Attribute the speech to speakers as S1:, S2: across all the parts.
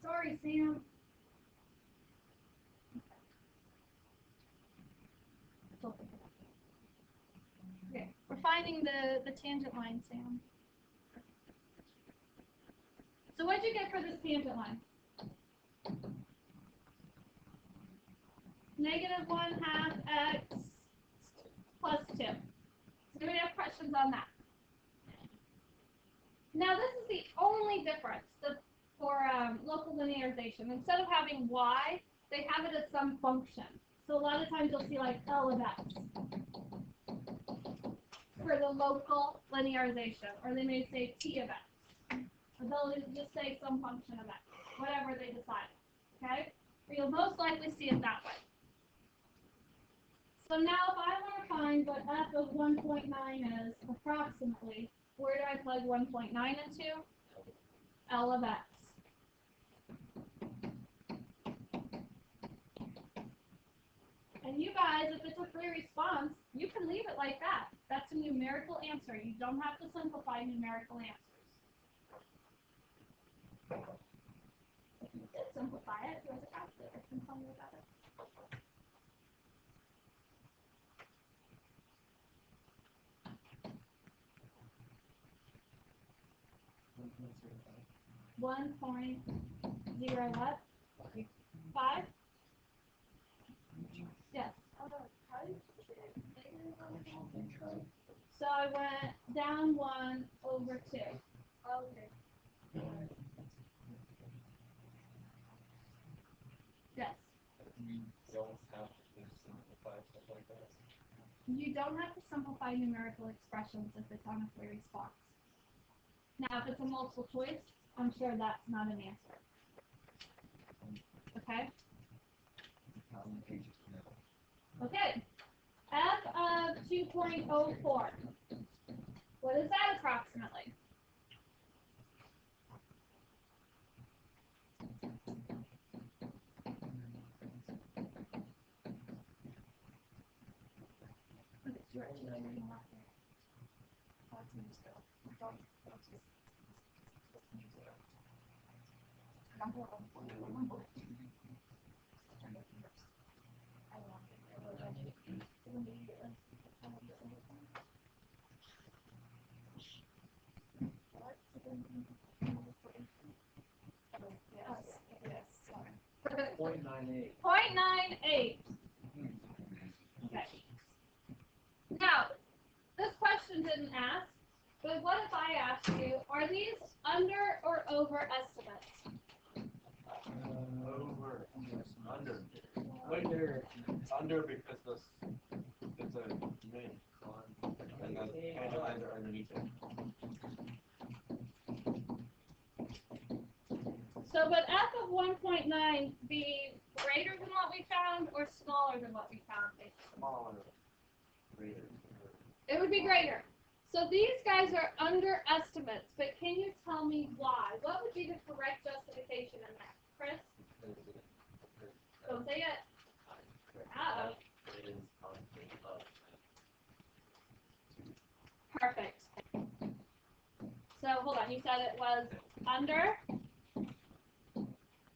S1: Sorry, Sam. Okay, we're finding the tangent line, Sam. So what did you get for this tangent line? -1/2 x plus 2. Do we have questions on that? Now this is the only difference for local linearization. Instead of having y, they have it as some function. So a lot of times you'll see like L of x for the local linearization, or they may say T of x. Or they'll just say some function of x, whatever they decide. Okay? But you'll most likely see it that way. So now if I want to find what f of 1.9 is approximately, where do I plug 1.9 into? L of x. And you guys, if it's a free response, you can leave it like that. That's a numerical answer. You don't have to simplify numerical answers. If you did simplify it, there's a calculator. Can tell me about it. One point zero what? 5? Yes. So I went down 1 over 2. Okay. Yes.
S2: We don't have to simplify stuff like that.
S1: You don't have to simplify numerical expressions if it's on a free response. Now, if it's a multiple choice, I'm sure that's not an answer. Okay? Okay. F of 2.04. What is that approximately?
S2: Yes. 0.98.
S1: 0.98. Okay. Now, this question didn't ask, but what if I asked you, are these under or over estimates?
S2: Over. Under. Under. Under because it's a min. And the tangent lines are underneath it.
S1: So would f of 1.9 be greater than what we found or smaller than what we found?
S2: Smaller. Greater.
S1: It would be greater. So these guys are underestimates, but can you tell me why? What would be the correct justification in that? Chris? Don't say it. Perfect. So hold on, you said it was under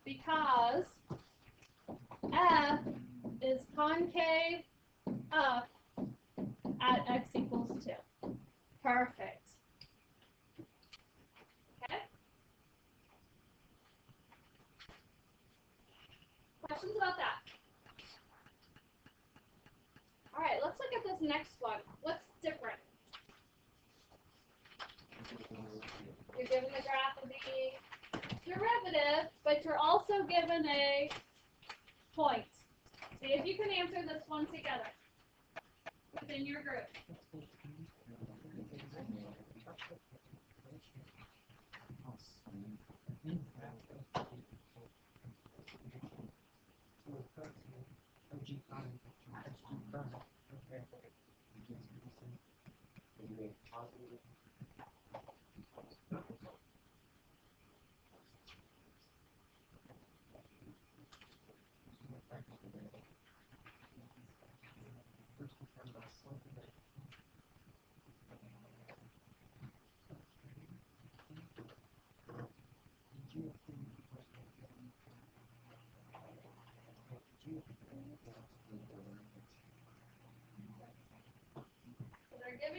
S1: because f is concave up at x equals 2. Perfect. Okay? Questions about that? All right, let's look at this next one. What's different? You're given the graph of the derivative, but you're also given a point. See if you can answer this one together within your group.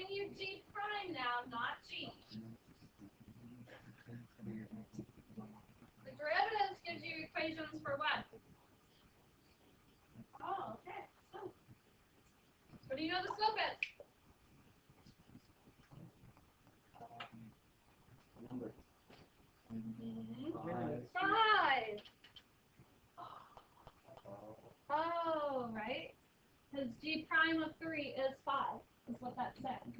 S1: giving you G prime now, not G. The derivatives gives you equations for what? Oh, okay. So, what do you know the slope is?
S2: Number.
S1: 5. Oh, right. Because G prime of 3 is 5, is what that said.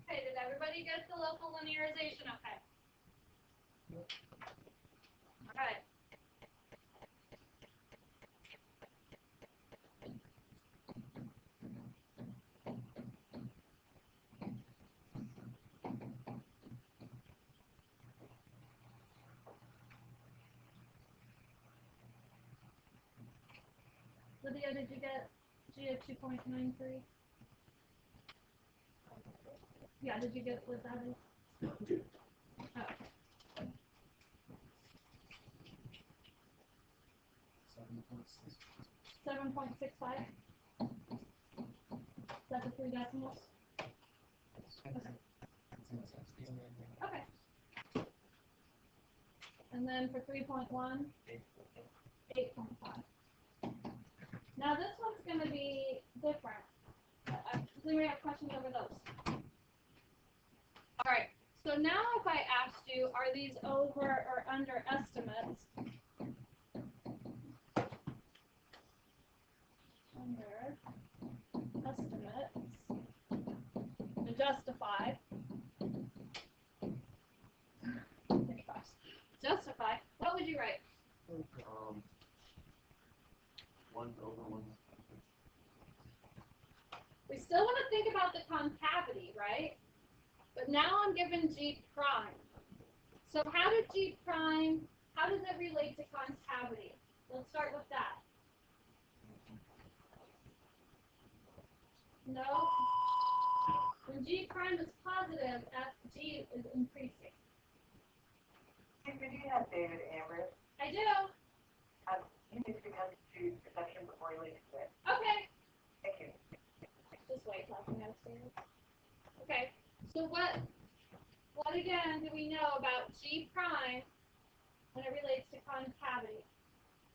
S1: Okay, did everybody get the local linearization okay? Alright. Lydia, did you get G of 2.93? Yeah, did you get what that is? Oh, okay. 7.65? Is that the 3 decimals? Okay. And then for 3.1? 8.5. Now this one's going to be different. We may have questions over those. All right. So now if I asked you, are these over or under estimates? Under estimates. And justify. Justify. What would you write?
S2: 1 over 1.
S1: We still want to think about the concavity, right? But now I'm given G prime. So how does it relate to concavity? Let's start with that. No. When G prime is positive, FG is increasing.
S3: Could you have David Amber?
S1: I do.
S3: He needs to come to the section before he leaves it.
S1: Okay.
S3: Thank you.
S1: Just wait till I come downstairs. Okay. So what again do we know about G prime when it relates to concavity?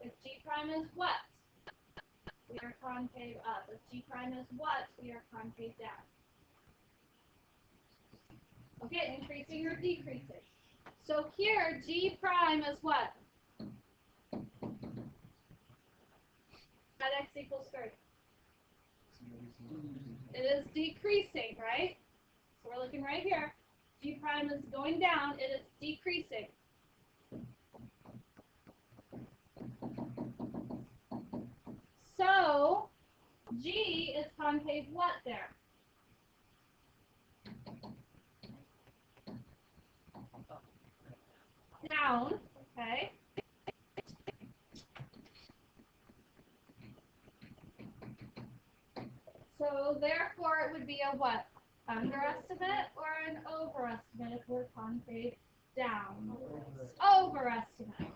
S1: If G prime is what? We are concave up. If G prime is what? We are concave down. Okay, increasing or decreasing. So here, G prime is what? At x equals 30. It is decreasing, right? So we're looking right here. G prime is going down. It is decreasing. So G is concave what there? Down, okay. So therefore it would be a what? Underestimate or an overestimate if we're concave down? Overestimate.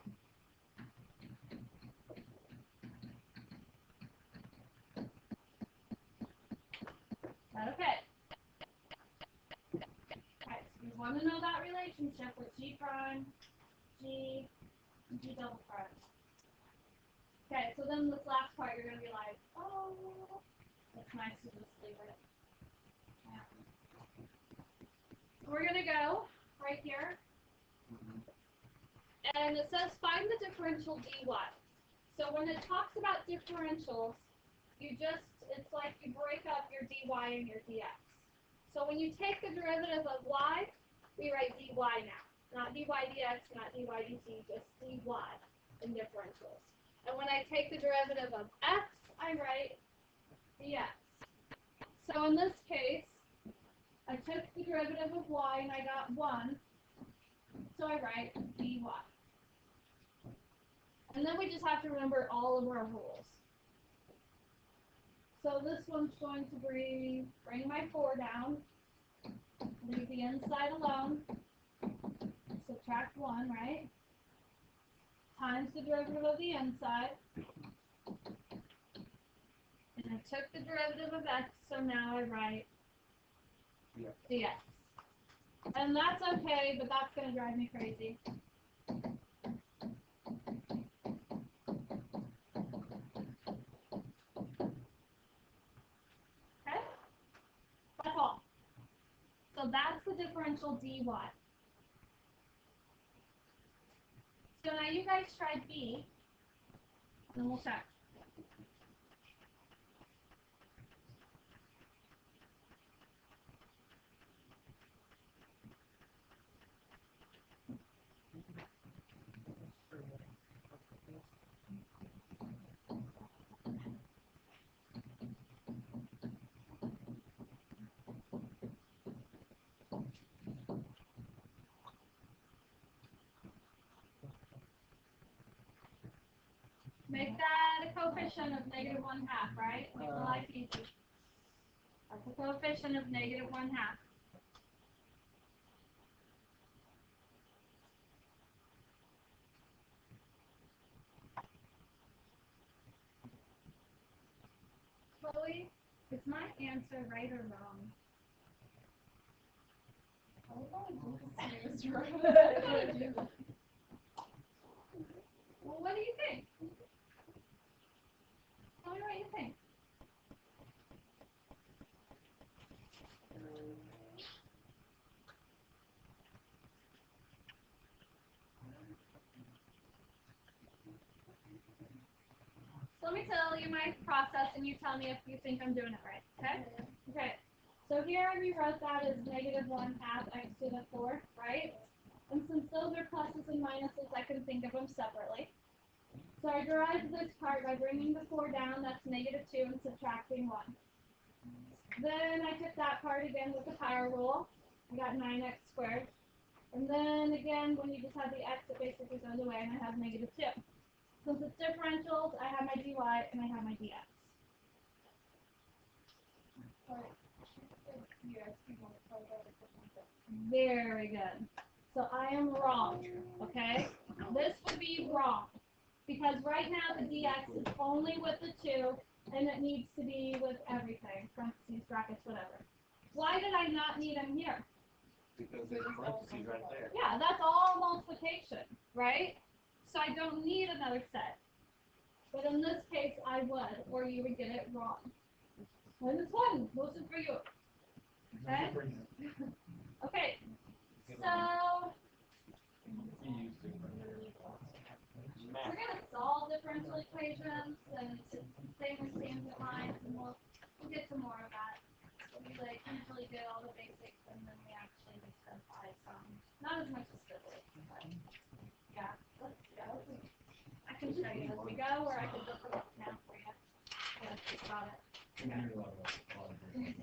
S1: That okay? Alright, so we want to know that relationship with G prime, G, and G double prime. Okay, so then this last part you're going to be like, oh, that's nice to just leave it. Yeah. We're going to go right here. And it says find the differential dy. So when it talks about differentials, you just it's like you break up your dy and your dx. So when you take the derivative of y, we write dy now. Not dy dx, not dy dt, just dy in differentials. And when I take the derivative of x, I write dx. So in this case, I took the derivative of y and I got 1, so I write dy. And then we just have to remember all of our rules. So this one's going to bring my 4 down, leave the inside alone, subtract 1, right? Times the derivative of the inside. And I took the derivative of x, so now I write dx. And that's okay, but that's going to drive me crazy. Okay? That's all. So that's the differential dy. So now you guys try b, and then we'll check. Make that a coefficient of -1/2, right? Make the life easy. That's a coefficient of -1/2. Chloe, is my answer right or wrong? Well, what do you think? Tell me what you think. So let me tell you my process, and you tell me if you think I'm doing it right, okay? Okay. So here we wrote that as -1/2 x to the 4, right? And since those are pluses and minuses, I can think of them separately. So I derived this part by bringing the 4 down, that's -2, and subtracting 1. Then I took that part again with the power rule. I got 9x squared. And then again, when you just have the x, it basically goes away, and I have -2. Since it's differentials, I have my dy and I have my dx. Very good. So I am wrong, okay? This would be wrong. Because right now the dx is only with the 2, and it needs to be with everything, parentheses, brackets, whatever. Why did I not need them here?
S2: Because there's parentheses right there.
S1: Yeah, that's all multiplication, right? So I don't need another set. But in this case, I would, or you would get it wrong. And this one, this is for you. Okay? Okay, so we're going to solve differential equations and same as tangent lines, and we'll get to more of that. We usually do all the basics, and then we actually specify some, not as much as fiddly, but yeah, let's go. I can show you as we go, or I can look it up now for you. Yeah, that's about it. Okay.